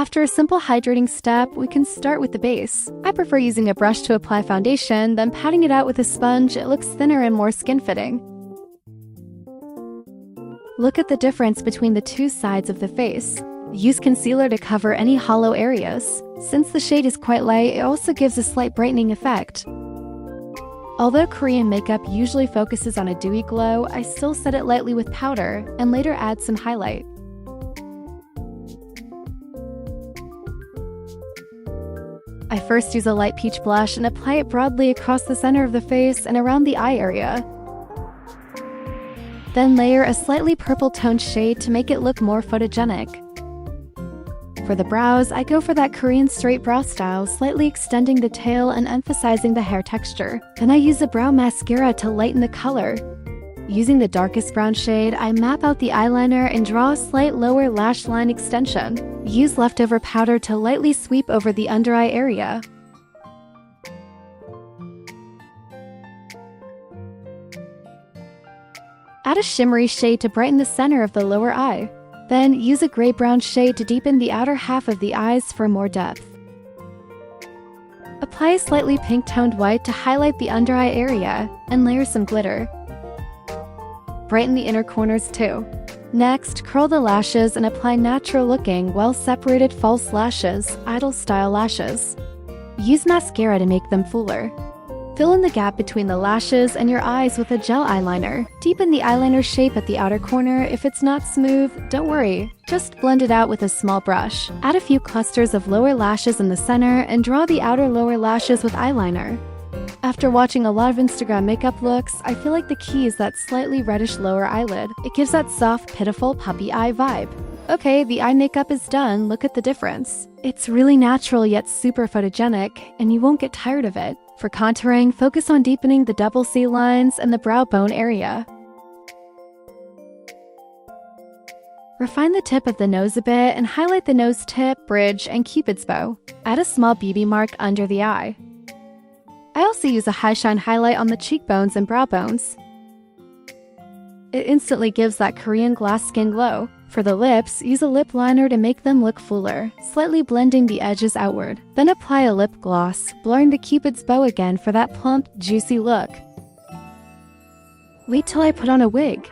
After a simple hydrating step, we can start with the base. I prefer using a brush to apply foundation, then patting it out with a sponge. It looks thinner and more skin-fitting. Look at the difference between the two sides of the face. Use concealer to cover any hollow areas. Since the shade is quite light, it also gives a slight brightening effect. Although Korean makeup usually focuses on a dewy glow, I still set it lightly with powder and later add some highlight. I first use a light peach blush and apply it broadly across the center of the face and around the eye area. Then layer a slightly purple-toned shade to make it look more photogenic. For the brows, I go for that Korean straight brow style, slightly extending the tail and emphasizing the hair texture. Then I use a brow mascara to lighten the color. Using the darkest brown shade, I map out the eyeliner and draw a slight lower lash line extension. Use leftover powder to lightly sweep over the under-eye area. Add a shimmery shade to brighten the center of the lower eye. Then use a gray-brown shade to deepen the outer half of the eyes for more depth. Apply a slightly pink-toned white to highlight the under-eye area, and layer some glitter. Brighten the inner corners too. Next, curl the lashes and apply natural-looking, well-separated false lashes, idol-style lashes. Use mascara to make them fuller. Fill in the gap between the lashes and your eyes with a gel eyeliner. Deepen the eyeliner shape at the outer corner. If it's not smooth, don't worry. Just blend it out with a small brush. Add a few clusters of lower lashes in the center and draw the outer lower lashes with eyeliner. After watching a lot of Instagram makeup looks, I feel like the key is that slightly reddish lower eyelid. It gives that soft, pitiful puppy eye vibe. Okay, the eye makeup is done. Look at the difference. It's really natural yet super photogenic, and you won't get tired of it. For contouring, focus on deepening the double C lines and the brow bone area. Refine the tip of the nose a bit and highlight the nose tip, bridge, and cupid's bow. Add a small BB mark under the eye. I also use a high shine highlight on the cheekbones and brow bones. It instantly gives that Korean glass skin glow. For the lips, use a lip liner to make them look fuller, slightly blending the edges outward. Then apply a lip gloss, blurring the cupid's bow again for that plump, juicy look. Wait till I put on a wig.